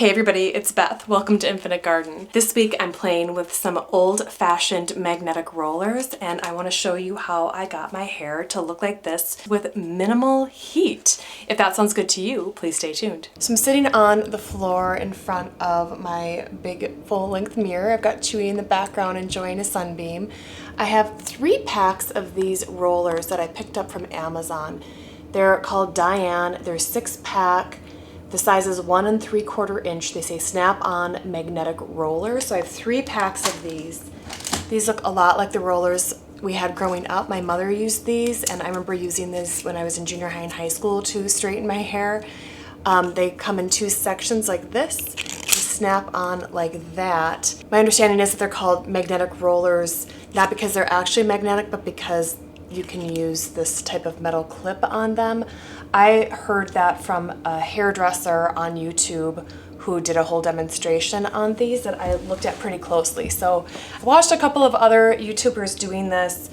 Hey everybody, it's Beth. Welcome to Infinite Garden. This week I'm playing with some old-fashioned magnetic rollers and I want to show you how I got my hair to look like this with minimal heat. If that sounds good to you, please stay tuned. So I'm sitting on the floor in front of my big full-length mirror. I've got Chewy in the background enjoying a sunbeam. I have 3 packs of these rollers that I picked up from Amazon. They're called Diane. They're 6-pack. The size is 1 3/4 inch. They say snap-on magnetic rollers. So I have 3 packs of these. These look a lot like the rollers we had growing up. My mother used these, and I remember using this when I was in junior high and high school to straighten my hair. They come in 2 sections like this. You snap on like that. My understanding is that they're called magnetic rollers, not because they're actually magnetic, but because you can use this type of metal clip on them. I heard that from a hairdresser on YouTube who did a whole demonstration on these that I looked at pretty closely. So I watched a couple of other YouTubers doing this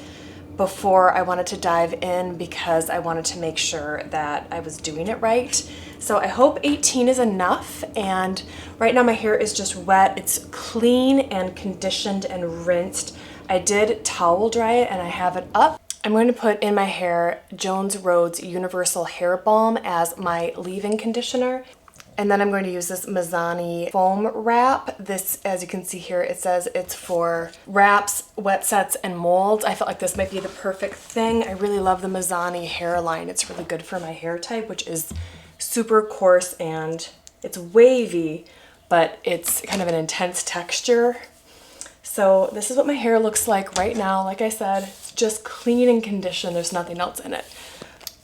before I wanted to dive in because I wanted to make sure that I was doing it right. So I hope 18 is enough, and right now my hair is just wet. It's clean and conditioned and rinsed. I did towel dry it and I have it up. I'm going to put in my hair Jones Road's Universal Hair Balm as my leave-in conditioner. And then I'm going to use this Mizani foam wrap. This, as you can see here, it says it's for wraps, wet sets, and molds. I felt like this might be the perfect thing. I really love the Mizani hairline. It's really good for my hair type, which is super coarse and it's wavy, but it's kind of an intense texture. So this is what my hair looks like right now. Like I said, it's just clean and conditioned. There's nothing else in it.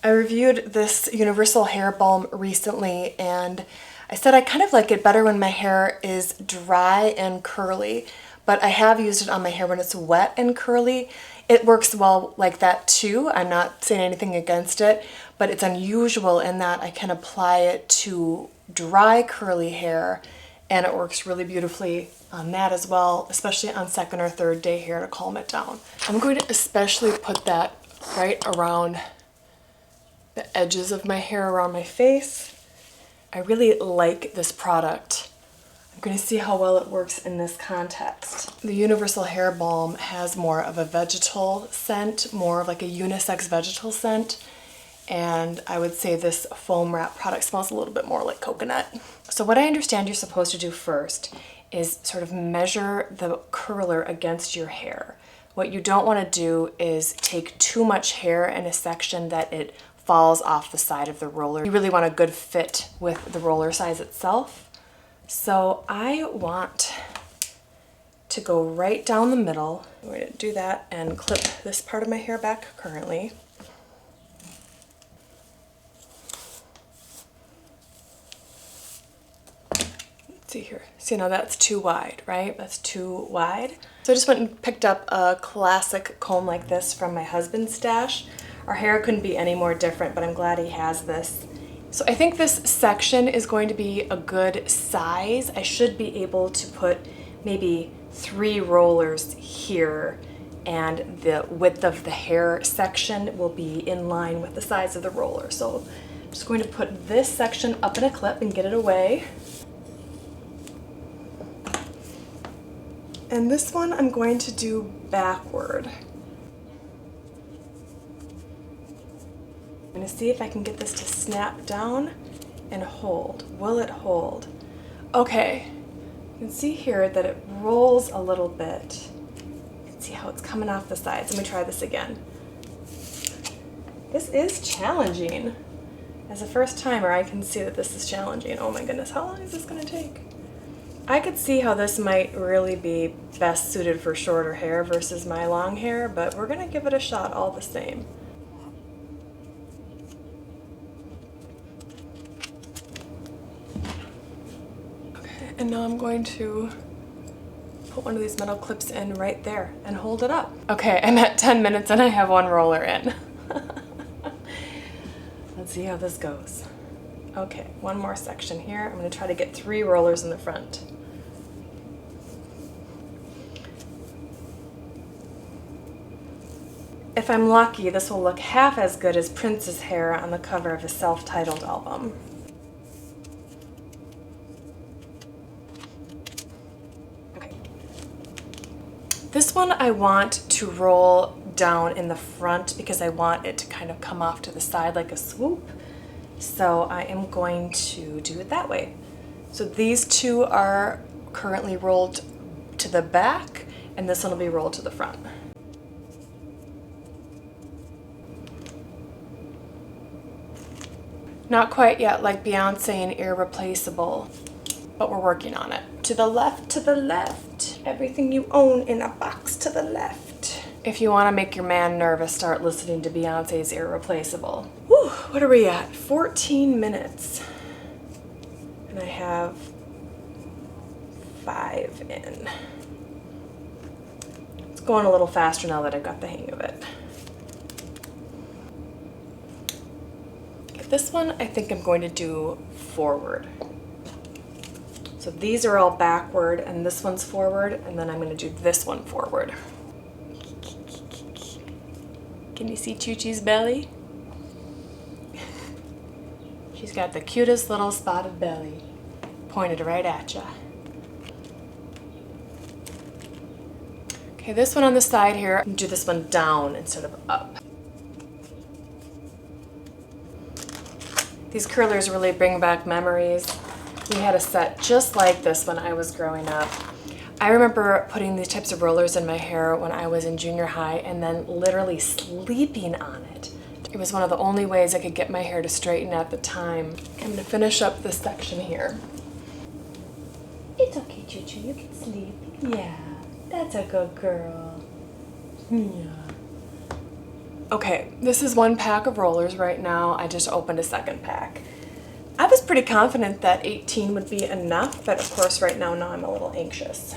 I reviewed this Universal Hair Balm recently and I said I kind of like it better when my hair is dry and curly, but I have used it on my hair when it's wet and curly. It works well like that too. I'm not saying anything against it, but it's unusual in that I can apply it to dry curly hair and it works really beautifully on that as well, especially on 2nd or 3rd day hair to calm it down. I'm going to especially put that right around the edges of my hair, around my face. I really like this product. I'm going to see how well it works in this context. The Universal Hair Balm has more of a vegetal scent, more of like a unisex vegetal scent. And I would say this foam wrap product smells a little bit more like coconut. So what I understand you're supposed to do first is sort of measure the curler against your hair. What you don't want to do is take too much hair in a section that it falls off the side of the roller. You really want a good fit with the roller size itself. So I want to go right down the middle. I'm going to do that and clip this part of my hair back currently. See here. See, now that's too wide, right? That's too wide. So I just went and picked up a classic comb like this from my husband's stash. Our hair couldn't be any more different, but I'm glad he has this. So I think this section is going to be a good size. I should be able to put maybe 3 rollers here, and the width of the hair section will be in line with the size of the roller. So I'm just going to put this section up in a clip and get it away. And this one I'm going to do backward. I'm going to see if I can get this to snap down and hold. Will it hold? Okay, you can see here that it rolls a little bit. You can see how it's coming off the sides. Let me try this again. This is challenging. As a first timer, I can see that this is challenging. Oh my goodness, how long is this going to take? I could see how this might really be best suited for shorter hair versus my long hair, but we're going to give it a shot all the same. Okay, and now I'm going to put one of these metal clips in right there and hold it up. Okay, I'm at 10 minutes and I have 1 roller in. Let's see how this goes. Okay, 1 more section here. I'm going to try to get 3 rollers in the front. If I'm lucky, this will look half as good as Prince's hair on the cover of his self-titled album. This one I want to roll down in the front because I want it to kind of come off to the side like a swoop. So I am going to do it that way. So these two are currently rolled to the back, and this one will be rolled to the front. Not quite yet like Beyonce and Irreplaceable, but we're working on it. To the left, to the left. Everything you own in a box to the left. If you want to make your man nervous, start listening to Beyonce's Irreplaceable. Whew, what are we at? 14 minutes. And I have 5 in. It's going a little faster now that I've got the hang of it. This one I think I'm going to do forward. So these are all backward and this one's forward, and then I'm going to do this one forward. Can you see Choo-Choo's belly? She's got the cutest little spotted belly pointed right at ya. Okay, this one on the side here, I'm gonna do this one down instead of up. These curlers really bring back memories. We had a set just like this when I was growing up. I remember putting these types of rollers in my hair when I was in junior high and then literally sleeping on it. It was one of the only ways I could get my hair to straighten at the time. I'm gonna finish up this section here. It's okay, Choo-Choo, you can sleep. Yeah, that's a good girl. Yeah. Okay, this is 1 pack of rollers right now. I just opened a second pack. I was pretty confident that 18 would be enough, but of course right now I'm a little anxious.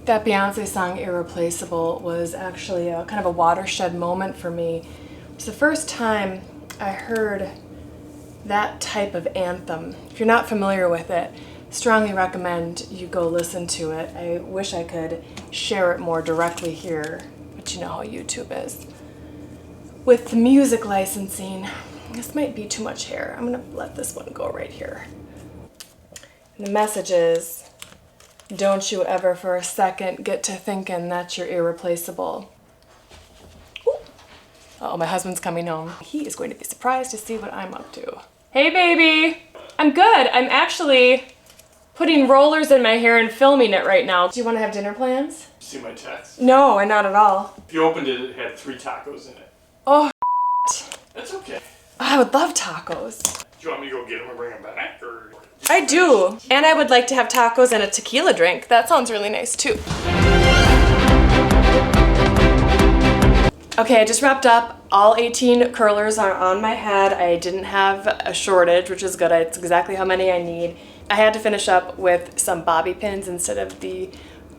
That Beyonce song, Irreplaceable, was actually a kind of a watershed moment for me. It was the first time I heard that type of anthem. If you're not familiar with it, strongly recommend you go listen to it. I wish I could share it more directly here, but you know how YouTube is. With the music licensing, this might be too much hair. I'm gonna let this one go right here. And the message is, don't you ever for a second get to thinking that you're irreplaceable. Ooh. Oh, my husband's coming home. He is going to be surprised to see what I'm up to. Hey baby, I'm good. I'm actually putting rollers in my hair and filming it right now. Do you want to have dinner plans? See my text? No, not at all. If you opened it, it had 3 tacos in it. Oh, That's okay. I would love tacos. Do you want me to go get them and bring them back? Or I do. And I would like to have tacos and a tequila drink. That sounds really nice too. Okay, I just wrapped up. All 18 curlers are on my head. I didn't have a shortage, which is good. It's exactly how many I need. I had to finish up with some bobby pins instead of the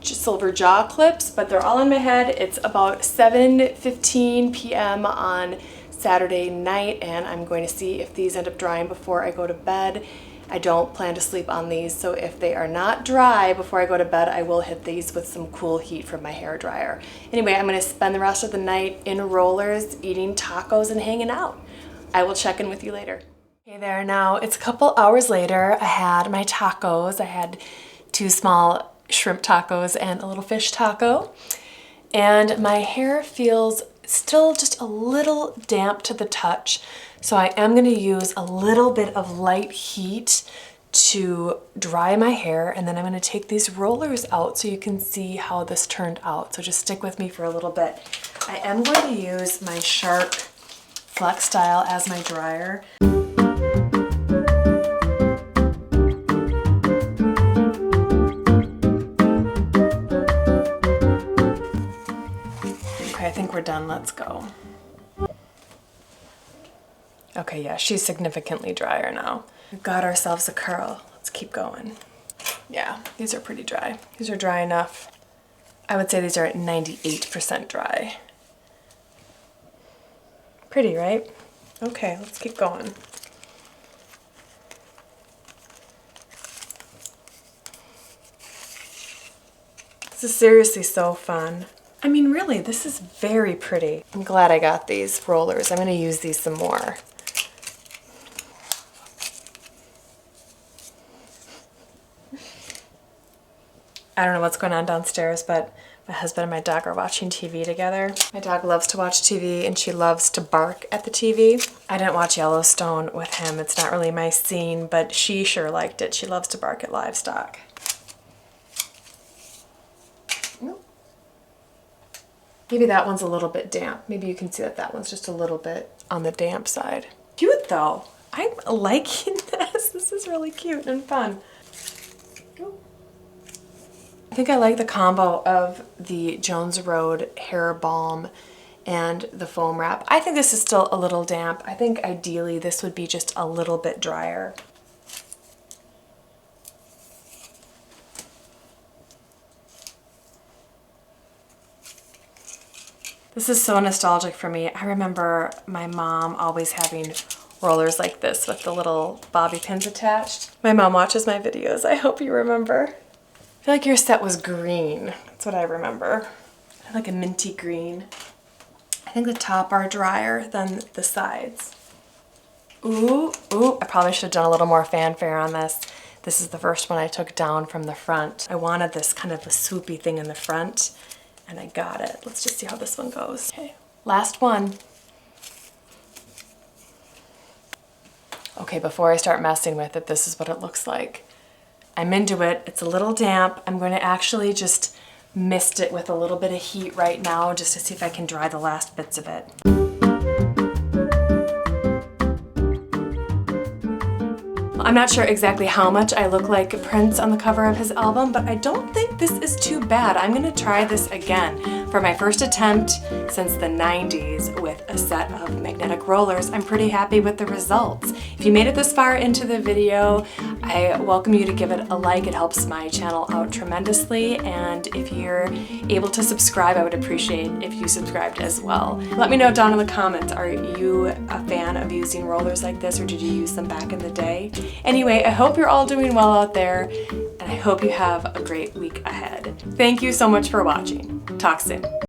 silver jaw clips, but they're all in my head. It's about 7:15 p.m. on Saturday night, and I'm going to see if these end up drying before I go to bed. I don't plan to sleep on these, so if they are not dry before I go to bed, I will hit these with some cool heat from my hair dryer. Anyway, I'm going to spend the rest of the night in rollers, eating tacos and hanging out. I will check in with you later. Hey there, now it's a couple hours later. I had my tacos. I had 2 small shrimp tacos and a little fish taco, and my hair feels still just a little damp to the touch, so I am going to use a little bit of light heat to dry my hair, and then I'm going to take these rollers out so you can see how this turned out. So just stick with me for a little bit. I am going to use my Shark Flex Style as my dryer. I think we're done. Let's go. Okay, yeah, she's significantly drier now. We've got ourselves a curl. Let's keep going. Yeah, these are pretty dry. These are dry enough. I would say these are at 98% dry. Pretty, right? Okay, let's keep going. This is seriously so fun. I mean, really, this is very pretty. I'm glad I got these rollers. I'm going to use these some more. I don't know what's going on downstairs, but My husband and my dog are watching TV together. My dog loves to watch TV and she loves to bark at the TV. I didn't watch Yellowstone with him. It's not really my scene, but she sure liked it. She loves to bark at livestock. Maybe that one's a little bit damp. Maybe you can see that that one's just a little bit on the damp side. Cute though. I'm liking this. This is really cute and fun. I think I like the combo of the Jones Road hair balm and the foam wrap. I think this is still a little damp. I think ideally this would be just a little bit drier. This is so nostalgic for me. I remember my mom always having rollers like this with the little bobby pins attached. My mom watches my videos. I hope you remember. I feel like your set was green. That's what I remember. Like a minty green. I think the top are drier than the sides. Ooh, I probably should have done a little more fanfare on this. This is the first one I took down from the front. I wanted this kind of a swoopy thing in the front, and I got it. Let's just see how this one goes. Okay, last one. Okay, before I start messing with it, this is what it looks like. I'm into it. It's a little damp. I'm going to actually just mist it with a little bit of heat right now just to see if I can dry the last bits of it. I'm not sure exactly how much I look like Prince on the cover of his album, but I don't think this is too bad. I'm gonna try this again. For my first attempt since the 90s with a set of magnetic rollers, I'm pretty happy with the results. If you made it this far into the video, I welcome you to give it a like. It helps my channel out tremendously, and if you're able to subscribe, I would appreciate if you subscribed as well. Let me know down in the comments, are you a fan of using rollers like this, or did you use them back in the day? Anyway, I hope you're all doing well out there, and I hope you have a great week ahead. Thank you so much for watching. Talk soon.